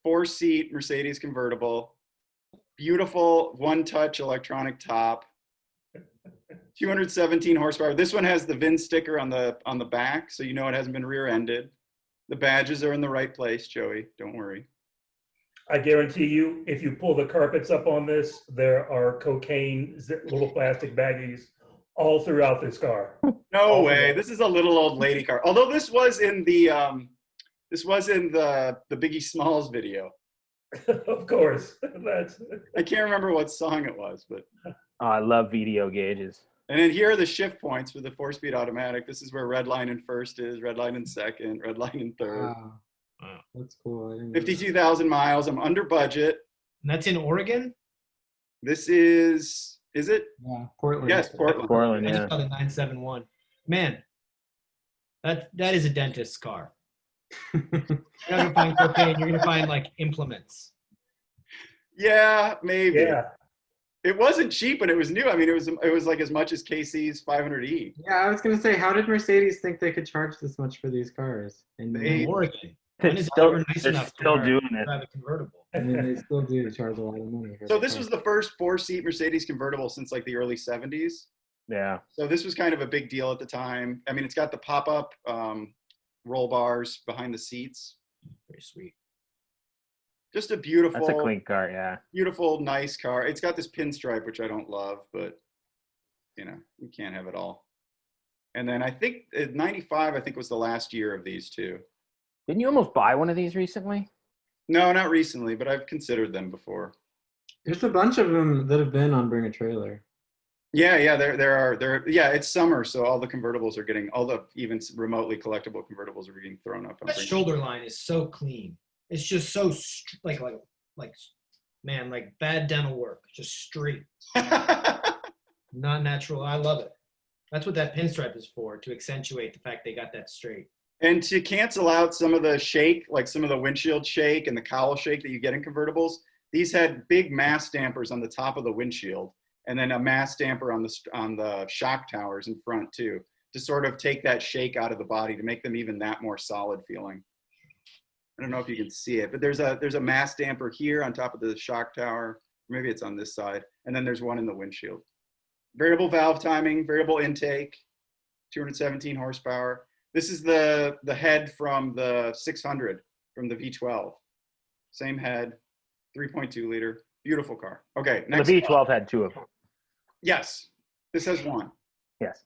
4-seat Mercedes convertible, beautiful one-touch electronic top, 217 horsepower. This one has the VIN sticker on the back, so you know it hasn't been rear-ended. The badges are in the right place, Joey. Don't worry. I guarantee you, if you pull the carpets up on this, there are cocaine little plastic baggies all throughout this car. No All way. throughout. This is a little old lady car. Although this was in the Biggie Smalls video. Of course. I can't remember what song it was, but. Oh, I love video gauges. And then here are the shift points for the 4-speed automatic. This is where red line in first is, red line in second, red line in third. Wow. That's cool. I didn't know 52,000 miles. I'm under budget. And that's in Oregon? This is it? that. Yeah, Portland. Yes, Portland. Portland, I yeah. just saw the 971. Man, that is a dentist's car. You're not gonna find cocaine. You're gonna find implements. Yeah, maybe. Yeah. It wasn't cheap when it was new. I mean, it was like as much as KC's 500E. Yeah, I was gonna say, how did Mercedes think they could charge this much for these cars? And They- Oregon. They're When is still, ever nice they're enough still to doing it. drive a convertible? I mean, they still do charge a lot of money. For So the this car. was the first 4-seat Mercedes convertible since like the early 70s. Yeah. So this was kind of a big deal at the time. I mean, it's got the pop-up roll bars behind the seats. Very sweet. Just a beautiful, That's a clean car. Yeah. beautiful, nice car. It's got this pinstripe, which I don't love, but you know, you can't have it all. And then I think 95, I think was the last year of these two. Didn't you almost buy one of these recently? No, not recently, but I've considered them before. There's a bunch of them that have been on Bring a Trailer. Yeah, there. Yeah, it's summer, so all the convertibles are getting, all the even remotely collectible convertibles are getting thrown up. That shoulder line is so clean. It's just so like man, like bad dental work, just straight, not natural. I love it. That's what that pinstripe is for, to accentuate the fact they got that straight. And to cancel out some of the shake, like some of the windshield shake and the cowl shake that you get in convertibles, these had big mass dampers on the top of the windshield, and then a mass damper on the shock towers in front too, to sort of take that shake out of the body to make them even that more solid feeling. I don't know if you can see it, but there's a mass damper here on top of the shock tower. Maybe it's on this side, and then there's one in the windshield. Variable valve timing, variable intake, 217 horsepower. This is the head from the 600, from the V12. Same head, 3.2 liter, beautiful car. Okay, next. The V12 had two of them. Yes, this has one. Yes.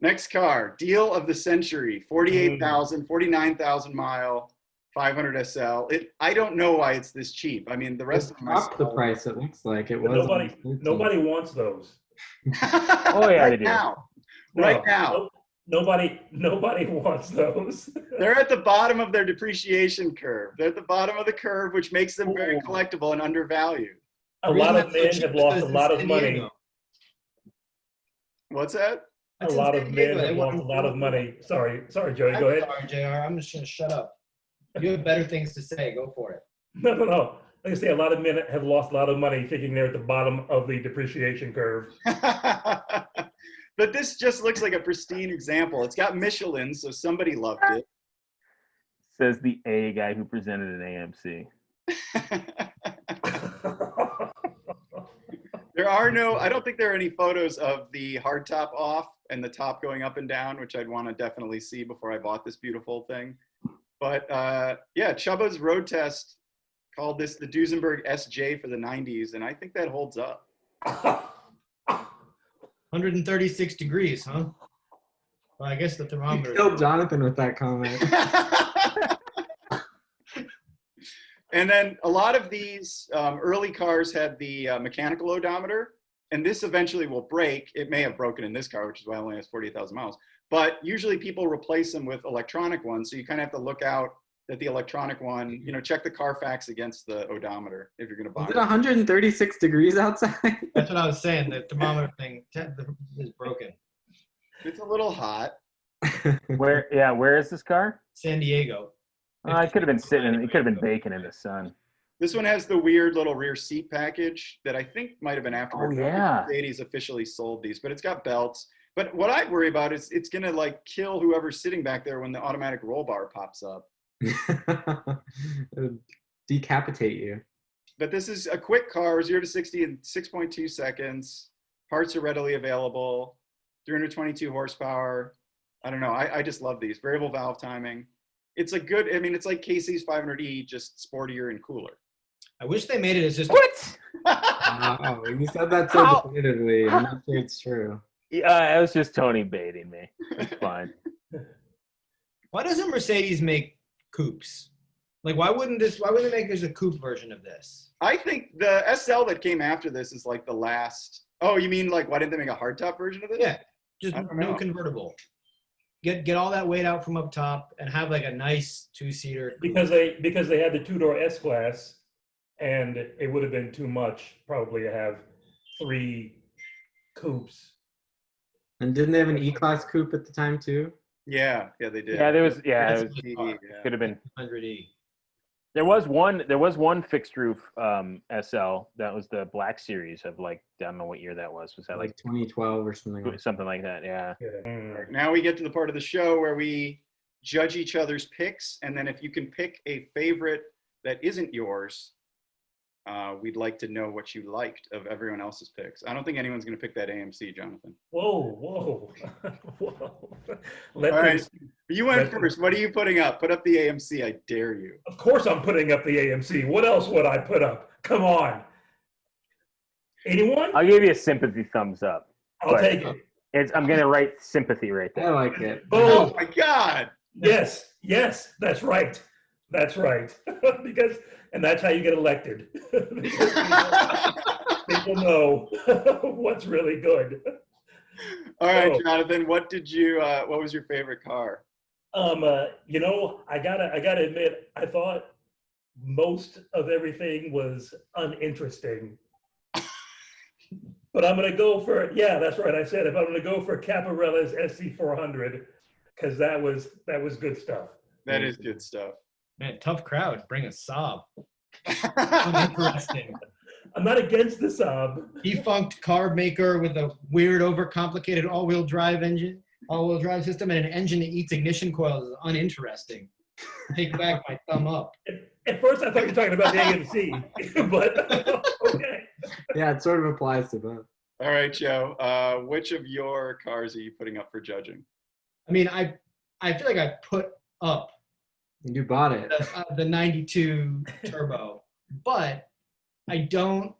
Next car, deal of the century, 48,000, 49,000 mile, 500 SL. I don't know why it's this cheap. I mean, the rest of them. Dropped the price. It looks like it was. Nobody wants those. Oh yeah, right they do. now. No, Right now. Nobody wants those. They're at the bottom of their depreciation curve. They're at the bottom of the curve, which makes them very collectible and undervalued. A lot of men have lost a lot of money. What's that? A lot of men have lost a lot of money. Sorry, Joey, go ahead. Sorry, JR. I'm just gonna shut up. You have better things to say. Go for it. No. Like I say, a lot of men have lost a lot of money thinking they're at the bottom of the depreciation curve. But this just looks like a pristine example. It's got Michelin, so somebody loved it. Says the A guy who presented an AMC. I don't think there are any photos of the hardtop off and the top going up and down, which I'd want to definitely see before I bought this beautiful thing. But yeah, Chubba's road test called this the Duesenberg SJ for the 90s, and I think that holds up. 136 degrees, huh? Well, I guess the You thermometer. killed Jonathan with that comment. And then a lot of these early cars had the mechanical odometer, and this eventually will break. It may have broken in this car, which is why it only has 48,000 miles. But usually people replace them with electronic ones, so you kind of have to look out that the electronic one, check the Carfax against the odometer if you're going to buy Is it it. 136 degrees outside? That's what I was saying. The thermometer thing is broken. It's a little hot. Where is this car? San Diego. It could have been sitting. It could have been baking in the sun. This one has the weird little rear seat package that I think might have been afterward. Oh, yeah. Mercedes officially sold these, but it's got belts. But what I worry about is it's going to like kill whoever's sitting back there when the automatic roll bar pops up. Decapitate you. But this is a quick car, 0 to 60 in 6.2 seconds. Parts are readily available. 322 horsepower. I don't know. I just love these. Variable valve timing. It's a good, it's like KC's 500E, just sportier and cooler. I wish they made it as just What? Oh, you said that so How? definitively. I'm not sure it's true. It was just Tony baiting me. It's fine. Why doesn't Mercedes make coupes? Like, why wouldn't they make there's a coupe version of this? I think the SL that came after this is like the last. Oh, you mean like why didn't they make a hardtop version of this? Yeah, just I don't no know. convertible. Get all that weight out from up top and have like a nice two-seater. Because they had the two-door S-Class, and it would have been too much probably to have 3 coupes. And didn't they have an E-Class coupe at the time too? Yeah, they did. Yeah, there was. Yeah, That's it was, a good car. Yeah. could have been. 100E. There was one fixed roof SL that was the Black Series of like, I don't know what year that was. Was that Like like 2012 or something. something like that? Yeah. Mm. Now we get to the part of the show where we judge each other's picks, and then if you can pick a favorite that isn't yours, we'd like to know what you liked of everyone else's picks. I don't think anyone's going to pick that AMC, Jonathan. Whoa. All Let right, them, you went let them- first. What are you putting up? Put up the AMC. I dare you. Of course I'm putting up the AMC. What else would I put up? Come on. Anyone? I'll give you a sympathy thumbs up. I'll take it. I'm gonna write sympathy right I there. like it. Oh Boom. my God! Yes, that's right. That's right. And that's how you get elected. People know what's really good. All right, So- Jonathan. What was your favorite car? You know, I gotta admit, I thought most of everything was uninteresting. But I'm gonna go for, yeah, that's right. I said if I'm gonna go for Caparella's SC400, because that was good stuff. That is good stuff. Man, tough crowd. Bring a Saab. Uninteresting. I'm not against the Saab. Defunct car maker with a weird, overcomplicated all-wheel drive system, and an engine that eats ignition coils is uninteresting. Take back my thumb up. At first, I thought you were talking about the AMC, but okay. Yeah, it sort of applies to both. All right, Joe. Which of your cars are you putting up for judging? I mean, I feel like I put up You bought it. the 92 turbo, but I don't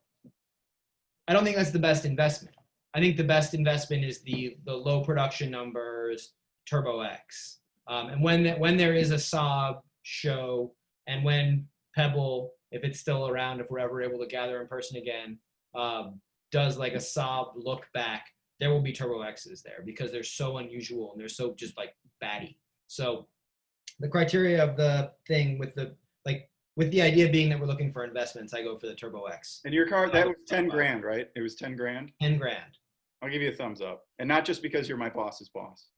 think that's the best investment. I think the best investment is the low production numbers Turbo X. And when there is a Saab show, and when Pebble, if it's still around, if we're ever able to gather in person again, does like a Saab look back, there will be Turbo X's there because they're so unusual and they're so just like batty. So the criteria of the thing with the idea being that we're looking for investments, I go for the Turbo X. And your car, that was 10 grand, right? It was 10 grand. 10 grand. I'll give you a thumbs up. And not just because you're my boss's boss.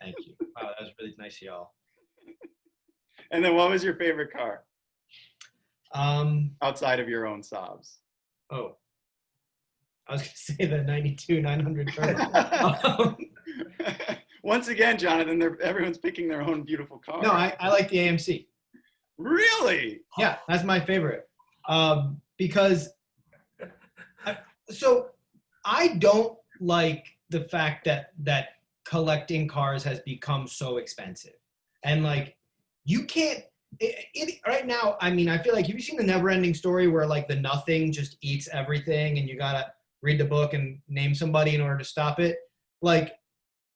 Thank you. Wow, that was really nice of y'all. And then what was your favorite car Um, outside of your own Saabs? oh, I was going to say the 92 900 Turbo. Once again, Jonathan, everyone's picking their own beautiful car. No, I like the AMC. Really? Yeah, that's my favorite. Because I don't like the fact that collecting cars has become so expensive. And like, you can't, right now, I mean, I feel like, have you seen the Never Ending Story where like the nothing just eats everything and you gotta read the book and name somebody in order to stop it? Like,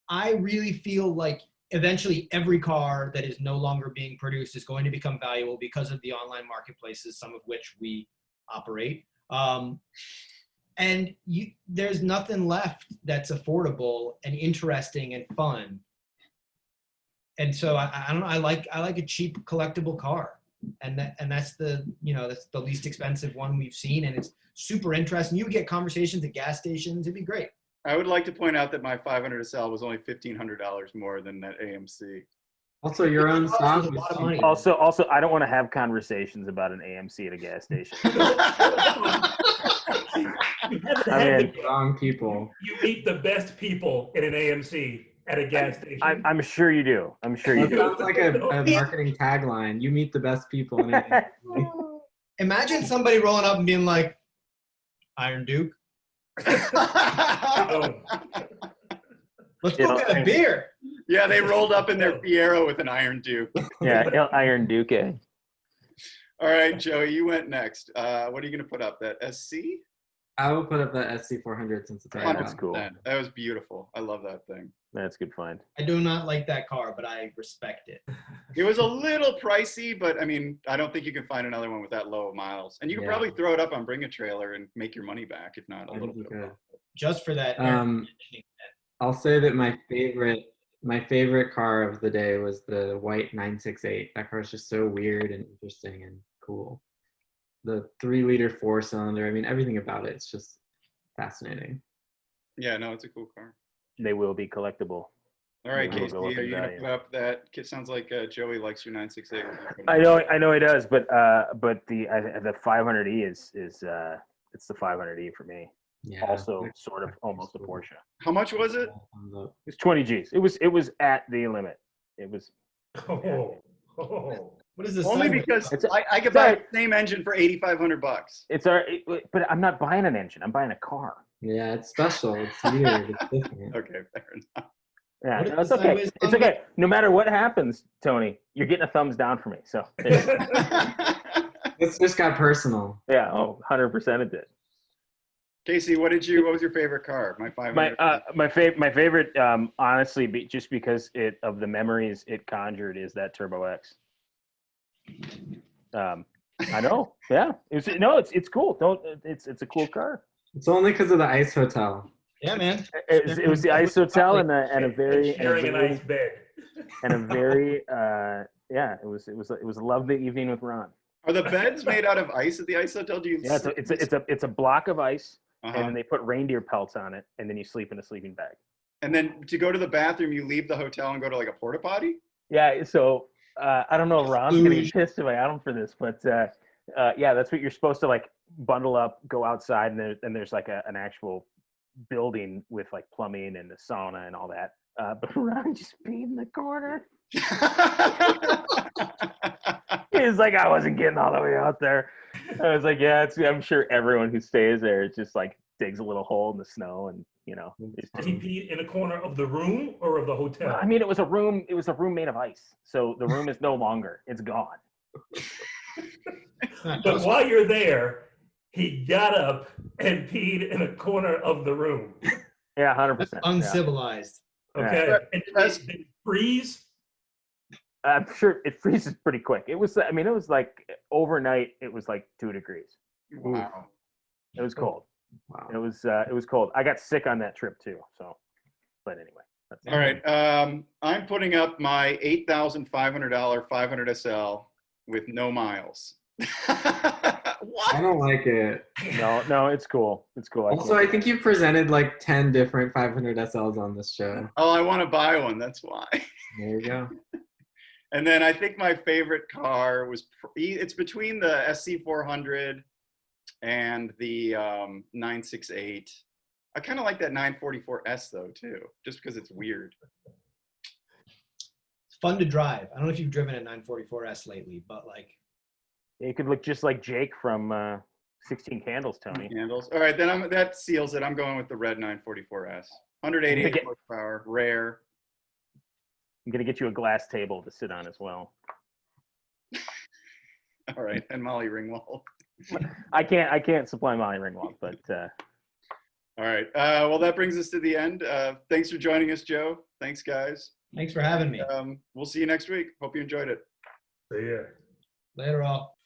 I really feel like eventually every car that is no longer being produced is going to become valuable because of the online marketplaces, some of which we operate. And there's nothing left that's affordable and interesting and fun. And so I don't know. I like a cheap collectible car, and that's the least expensive one we've seen, and it's super interesting. You get conversations at gas stations. It'd be great. I would like to point out that my 500 SL was only $1,500 more than that AMC. Also, your own $50 Saab is a was lot of cheap. money. Also, I don't want to have conversations about an AMC at a gas station. You haven't I had mean- the- Wrong people. you meet the best people in an AMC at a gas station. I'm sure you do. I'm sure you That do. sounds like a marketing tagline. You meet the best people in it. Imagine somebody rolling up and being like, "Iron Duke, Oh, let's You go know, get a beer." Yeah, they rolled up in their Fiero with an Iron Duke. Yeah, Iron Duke. All right, Joey, you went next. What are you going to put up? That SC? I will put up that SC400 since it's already That's out. cool. That was beautiful. I love that thing. That's a good find. I do not like that car, but I respect it. It was a little pricey, but I mean, I don't think you can find another one with that low of miles. And you can Yeah. probably throw it up on Bring a Trailer and make your money back, if not a I little think bit. you Of could. Just for that. I'll say that my favorite car of the day was the white 968. That car is just so weird and interesting and cool. The 3-liter 4-cylinder. I mean, everything about it's just fascinating. Yeah, no, it's a cool car. They will be collectible. All right, Maybe Casey, we'll go up are in you gonna value. put up that? It sounds like Joey likes your 968. I know he does, but the 500e is it's the 500e for me. Yeah. Also, sort of almost a Porsche. How much was it? It's 20 G's. It was at the limit. It was. Oh. What is this? Only sideways? because It's- I could buy the same engine for $8,500. It's our, but I'm not buying an engine. I'm buying a car. Yeah, it's special. It's weird. It's different. Okay, fair enough. Yeah, What is no, it's the okay. sideways It's thumb? okay. No matter what happens, Tony, you're getting a thumbs down for me. So This just got personal. yeah, 100% it did. Casey, what was your favorite car? My 500. My favorite, honestly, just because of the memories it conjured, is that Turbo X. I know. Yeah, it's cool. It's a cool car. It's only because of the ice hotel. Yeah, man. It was the Ice Hotel and a very sharing a nice bed. and a very yeah. It was a lovely evening with Ron. Are the beds made out of ice at the ice hotel? Do you? Yeah, it's a block of ice, Uh-huh. and then they put reindeer pelts on it, and then you sleep in a sleeping bag. And then to go to the bathroom, you leave the hotel and go to like a porta potty. Yeah, so I don't know if Ron's gonna get pissed at Adam for this, but yeah, that's what you're supposed to like bundle up, go outside, and there's like an actual building with like plumbing and the sauna and all that. But Ron just peed in the corner. He's like, I wasn't getting all the way out there. I was like, yeah, I'm sure everyone who stays there just like digs a little hole in the snow, and it's just, He peed in a corner of the room or of the hotel? I mean, it was a room made of ice, so the room is no longer, it's gone. But while you're there, he got up and peed in a corner of the room. Yeah, 100%. Uncivilized. Okay. Yeah. And did it freeze? I'm sure it freezes pretty quick. It was like overnight, it was like 2 degrees. Wow. It was cold. Wow. It was cold. I got sick on that trip too. So, but anyway. All right. I'm putting up my $8,500 500 SL with no miles. What? I don't like it. No, it's cool. It's cool. Also, I think you've presented like 10 different 500 SLs on this show. Oh, I want to buy one. That's why. There you go. And then I think my favorite car it's between the SC400 and the 968. I kind of like that 944S though too, just because it's weird. It's fun to drive. I don't know if you've driven a 944S lately, but like it could look just like Jake from 16 Candles, Tony. Handles. All right, then that seals it. I'm going with the red 944S. 188 horsepower, rare. I'm gonna get you a glass table to sit on as well. All right, and Molly Ringwald. I can't supply Molly Ringwald, but All right. Well, that brings us to the end. Thanks for joining us, Joe. Thanks, guys. thanks for having me. We'll see you next week. Hope you enjoyed it. So, yeah. Later all.